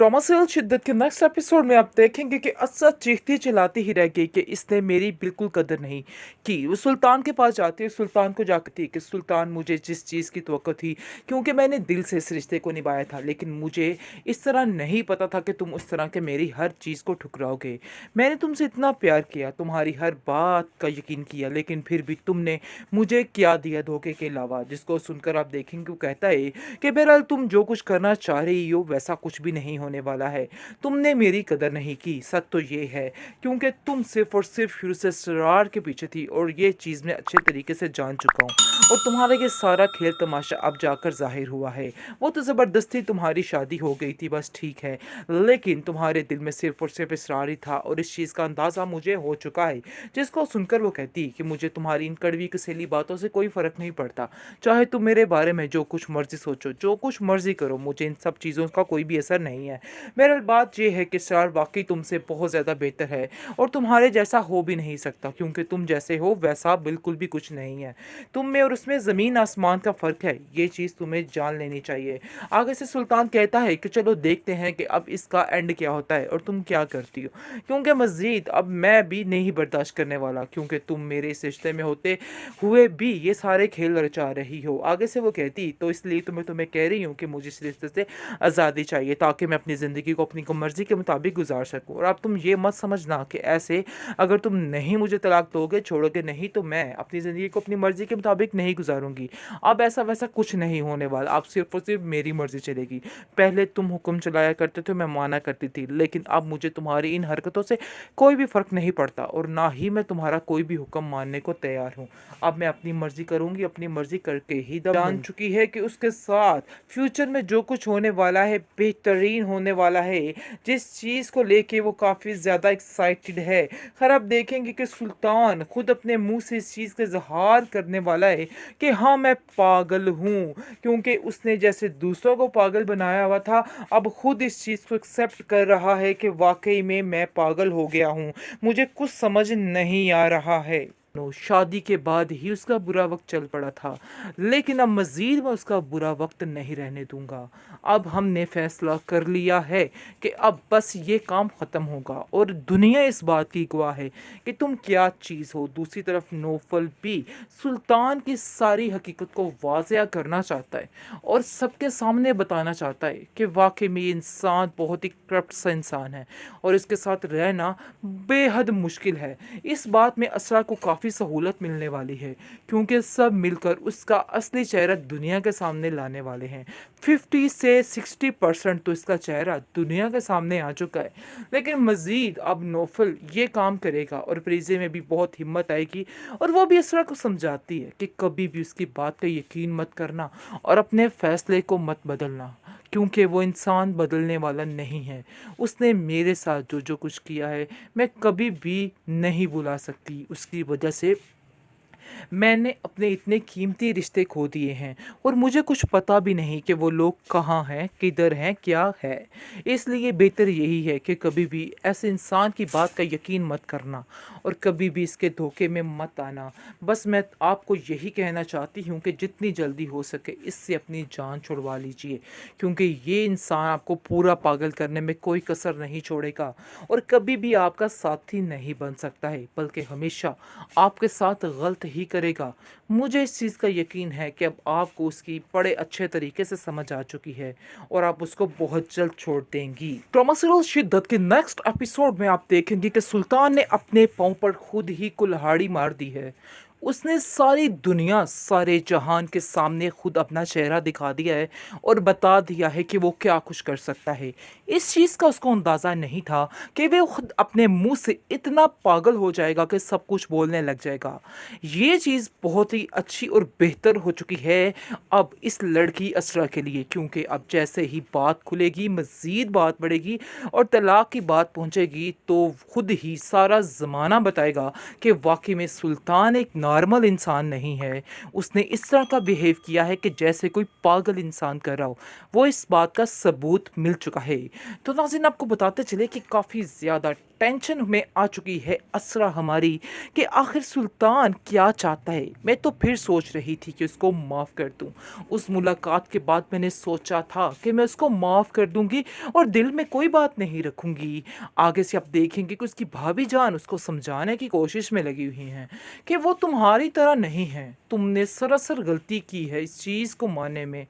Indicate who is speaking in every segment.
Speaker 1: Drama serial शिद्दत के next episode में आप देखेंगे कि असद चीखती चिल्लाती ही रह गई कि इसने मेरी बिल्कुल कदर नहीं की। वो सुल्तान के पास जाती है, सुल्तान को जाती कि सुल्तान मुझे जिस चीज़ की तवक्को थी, क्योंकि मैंने दिल से इस रिश्ते को निभाया था, लेकिन मुझे इस तरह नहीं पता था कि तुम उस तरह के मेरी हर चीज़ को ठुकराओगे। मैंने तुमसे इतना प्यार किया, तुम्हारी हर बात का यकीन किया, लेकिन फिर भी तुमने मुझे क्या दिया धोखे के अलावा। जिसको सुनकर आप देखेंगे वो कहता है कि बहरहाल तुम जो कुछ करना चाह रही हो वैसा कुछ भी नहीं होने वाला है। तुमने मेरी कदर नहीं की, सच तो ये है, क्योंकि तुम सिर्फ और सिर्फ शुरू से इसरार के पीछे थी और ये चीज़ मैं अच्छे तरीके से जान चुका हूँ। और तुम्हारा ये सारा खेल तमाशा अब जाकर जाहिर हुआ है। वो तो ज़बरदस्ती तुम्हारी शादी हो गई थी, बस ठीक है, लेकिन तुम्हारे दिल में सिर्फ और सिर्फ इसरार ही था और इस चीज़ का अंदाज़ा मुझे हो चुका है। जिसको सुनकर वो कहती कि मुझे तुम्हारी इन कड़वी कसैली बातों से कोई फ़र्क नहीं पड़ता। चाहे तुम मेरे बारे में जो कुछ मर्ज़ी सोचो, जो कुछ मर्ज़ी करो, मुझे इन सब चीज़ों का कोई भी असर नहीं है। बहरहाल बात ये है कि इसरार वाक़ई तुमसे बहुत ज़्यादा बेहतर है और तुम्हारे जैसा हो भी नहीं सकता, क्योंकि तुम जैसे हो वैसा बिल्कुल भी कुछ नहीं है। तुम में और उसमें ज़मीन आसमान का फ़र्क है, ये चीज़ तुम्हें जान लेनी चाहिए। आगे से सुल्तान कहता है कि चलो देखते हैं कि अब इसका एंड क्या होता है और तुम क्या करती हो, क्योंकि मज़ीद अब मैं भी नहीं बर्दाश्त करने वाला, क्योंकि तुम मेरे इस रिश्ते में होते हुए भी ये सारे खेल रचा रही हो। आगे से वो कहती तो इसलिए तो मैं तुम्हें कह रही हूँ कि मुझे इस रिश्ते से आज़ादी चाहिए, ताकि मैं अपनी ज़िंदगी को अपनी मर्ज़ी के मुताबिक गुजार सकूँ। और अब तुम ये मत समझना कि ऐसे अगर तुम नहीं मुझे तलाक दोगे, छोड़ोगे नहीं, तो मैं अपनी ज़िंदगी को अपनी मर्ज़ी के मुताबिक नहीं गुजारूंगी। अब ऐसा वैसा कुछ नहीं होने वाला, अब सिर्फ और सिर्फ मेरी मर्ज़ी चलेगी। पहले तुम हुक्म चलाया करते थे, मैं माना करती थी, लेकिन अब मुझे तुम्हारी इन हरकतों से कोई भी फ़र्क नहीं पड़ता और ना ही मैं तुम्हारा कोई भी हुक्म मानने को तैयार हूँ। अब मैं अपनी मर्ज़ी करूँगी, अपनी मर्ज़ी करके ही दम जान चुकी है कि उसके साथ फ्यूचर में जो कुछ होने वाला है बेहतरीन होने वाला है, जिस चीज़ को लेके वो काफ़ी ज़्यादा एक्साइटेड है। खैर आप देखेंगे कि सुल्तान खुद अपने मुंह से इस चीज़ का इजहार करने वाला है कि हाँ मैं पागल हूँ, क्योंकि उसने जैसे दूसरों को पागल बनाया हुआ था, अब खुद इस चीज़ को एक्सेप्ट कर रहा है कि वाकई में मैं पागल हो गया हूँ, मुझे कुछ समझ नहीं आ रहा है। शादी के बाद ही उसका बुरा वक्त चल पड़ा था, लेकिन अब मज़ीद मैं उसका बुरा वक्त नहीं रहने दूंगा। अब हमने फैसला कर लिया है कि अब बस ये काम ख़त्म होगा और दुनिया इस बात की गवाह है कि तुम क्या चीज़ हो। दूसरी तरफ नौफल भी सुल्तान की सारी हकीकत को वाज़िया करना चाहता है और सबके सामने बताना चाहता है कि वाकई में ये इंसान बहुत ही करप्ट सा इंसान है और इसके साथ रहना बेहद मुश्किल है। इस बात में असरा को काफ़ी सहूलत मिलने वाली है, क्योंकि सब मिलकर उसका असली चेहरा दुनिया के सामने लाने वाले हैं। 50 से 60% तो इसका चेहरा दुनिया के सामने आ चुका है, लेकिन मज़ीद अब नौफल ये काम करेगा और प्रीजे में भी बहुत हिम्मत आएगी और वो भी असरा को समझाती है कि कभी भी उसकी बात का यकीन मत करना और अपने फ़ैसले को मत बदलना, क्योंकि वो इंसान बदलने वाला नहीं है। उसने मेरे साथ जो जो कुछ किया है मैं कभी भी नहीं भुला सकती, उसकी वजह से मैंने अपने इतने कीमती रिश्ते खो दिए हैं और मुझे कुछ पता भी नहीं कि वो लोग कहाँ हैं, किधर हैं, क्या है। इसलिए बेहतर यही है कि कभी भी ऐसे इंसान की बात का यकीन मत करना और कभी भी इसके धोखे में मत आना। बस मैं आपको यही कहना चाहती हूँ कि जितनी जल्दी हो सके इससे अपनी जान छुड़वा लीजिए, क्योंकि ये इंसान आपको पूरा पागल करने में कोई कसर नहीं छोड़ेगा और कभी भी आपका साथी नहीं बन सकता है, बल्कि हमेशा आपके साथ गलत ही करेगा। मुझे इस चीज़ का यकीन है कि अब आपको उसकी बड़े अच्छे तरीके से समझ आ चुकी है और आप उसको बहुत जल्द छोड़ देंगी। ड्रामा सीरियल शिद्दत के नेक्स्ट एपिसोड में आप देखेंगे कि सुल्तान ने अपने पाँव पर खुद ही कुल्हाड़ी मार दी है। उसने सारी दुनिया, सारे जहान के सामने खुद अपना चेहरा दिखा दिया है और बता दिया है कि वो क्या कुछ कर सकता है। इस चीज़ का उसको अंदाज़ा नहीं था कि वो खुद अपने मुंह से इतना पागल हो जाएगा कि सब कुछ बोलने लग जाएगा। ये चीज़ बहुत ही अच्छी और बेहतर हो चुकी है अब इस लड़की असरा के लिए, क्योंकि अब जैसे ही बात खुलेगी, मज़ीद बात बढ़ेगी और तलाक की बात पहुंचेगी, तो खुद ही सारा ज़माना बताएगा कि वाकई में सुल्तान एक नॉर्मल इंसान नहीं है। उसने इस तरह का बिहेव किया है कि जैसे कोई पागल इंसान कर रहा हो। वो इस बात का सबूत मिल चुका है। तो नाज़रीन, आपको बताते चले कि काफ़ी ज़्यादा टेंशन में आ चुकी है असरा हमारी कि आखिर सुल्तान क्या चाहता है। मैं तो फिर सोच रही थी कि उसको माफ़ कर दूं। उस मुलाकात के बाद मैंने सोचा था कि मैं उसको माफ़ कर दूंगी और दिल में कोई बात नहीं रखूंगी। आगे से आप देखेंगे कि उसकी भाभी जान उसको समझाने की कोशिश में लगी हुई हैं कि वो तुम्हारी तरह नहीं है। तुमने सरासर गलती की है इस चीज़ को मानने में।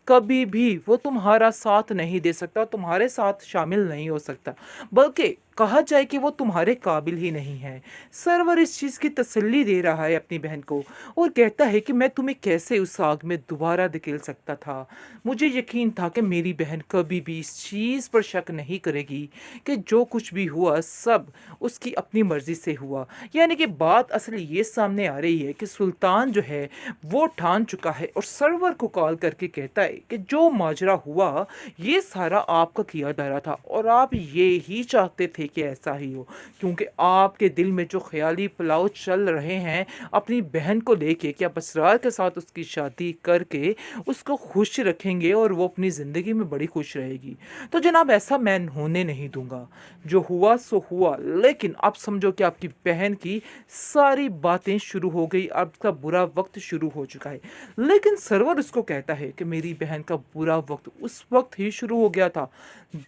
Speaker 1: कभी भी वो तुम्हारा साथ नहीं दे सकता, तुम्हारे साथ शामिल नहीं हो सकता, बल्कि कहा जाए कि वो तुम्हारे काबिल ही नहीं है। सरवर इस चीज़ की तसल्ली दे रहा है अपनी बहन को और कहता है कि मैं तुम्हें कैसे उस आग में दोबारा धकेल सकता था। मुझे यकीन था कि मेरी बहन कभी भी इस चीज़ पर शक नहीं करेगी कि जो कुछ भी हुआ सब उसकी अपनी मर्ज़ी से हुआ। यानी कि बात असल ये सामने आ रही है कि सुल्तान जो है वो ठान चुका है और सरवर को कॉल करके कहता है कि जो माजरा हुआ ये सारा आपका किया धरा था और आप ये ही चाहते थे कि ऐसा ही हो, क्योंकि आपके दिल में जो ख्याली पुलाव चल रहे हैं अपनी बहन को लेके कि आप असरार के साथ उसकी शादी करके उसको खुश रखेंगे और वो अपनी ज़िंदगी में बड़ी खुश रहेगी। तो जनाब, ऐसा मैं होने नहीं दूंगा। जो हुआ सो हुआ, लेकिन आप समझो कि आपकी बहन की सारी बातें शुरू हो गई, आपका बुरा वक्त शुरू हो चुका है। लेकिन सरवर उसको कहता है कि मेरी बहन का बुरा वक्त उस वक्त ही शुरू हो गया था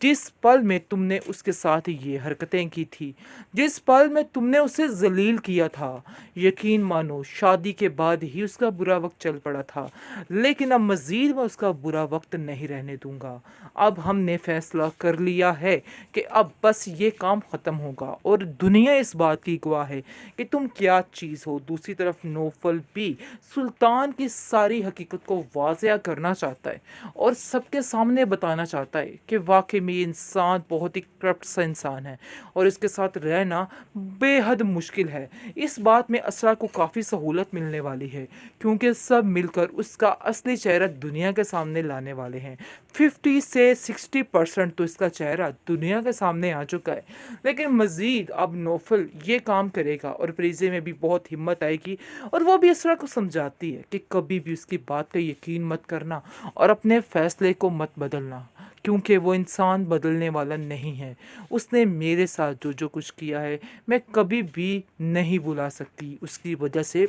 Speaker 1: जिस पल में तुमने उसके साथ ये हरकतें की थी, जिस पल में तुमने उसे जलील किया था। यकीन मानो शादी के बाद ही उसका बुरा वक्त चल पड़ा था, लेकिन अब मज़ीद मैं उसका बुरा वक्त नहीं रहने दूंगा। अब हमने फैसला कर लिया है कि अब बस ये काम ख़त्म होगा और दुनिया इस बात की गवाह है कि तुम क्या चीज़ हो। दूसरी तरफ नौफल भी सुल्तान की सारी हकीकत को वाज़िया करना चाहता है और सबके सामने बताना चाहता है कि वाकई में ये इंसान बहुत ही करप्ट सा इंसान है और इसके साथ रहना बेहद मुश्किल है। इस बात में असरा को काफ़ी सहूलत मिलने वाली है क्योंकि सब मिलकर उसका असली चेहरा दुनिया के सामने लाने वाले हैं। 50 से 60% तो इसका चेहरा दुनिया के सामने आ चुका है, लेकिन मज़ीद अब नौफल ये काम करेगा और प्रीजे में भी बहुत हिम्मत आएगी और वो भी असरा को समझाती है कि कभी भी उसकी बात का यकीन मत करना और अपने फ़ैसले को मत बदलना, क्योंकि वो इंसान बदलने वाला नहीं है। उसने मेरे साथ जो जो कुछ किया है मैं कभी भी नहीं भुला सकती। उसकी वजह से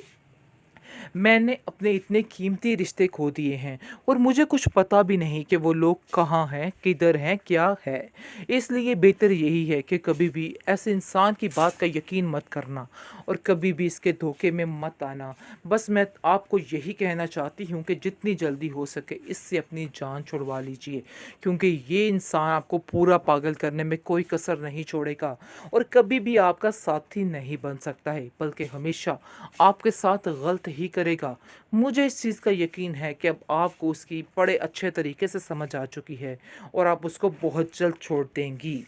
Speaker 1: मैंने अपने इतने कीमती रिश्ते खो दिए हैं और मुझे कुछ पता भी नहीं कि वो लोग कहाँ हैं, किधर हैं, क्या है। इसलिए बेहतर यही है कि कभी भी ऐसे इंसान की बात का यकीन मत करना और कभी भी इसके धोखे में मत आना। बस मैं आपको यही कहना चाहती हूँ कि जितनी जल्दी हो सके इससे अपनी जान छुड़वा लीजिए, क्योंकि ये इंसान आपको पूरा पागल करने में कोई कसर नहीं छोड़ेगा और कभी भी आपका साथी नहीं बन सकता है, बल्कि हमेशा आपके साथ गलत ही करेगा। मुझे इस चीज़ का यकीन है कि अब आपको उसकी बड़े अच्छे तरीके से समझ आ चुकी है और आप उसको बहुत जल्द छोड़ देंगी।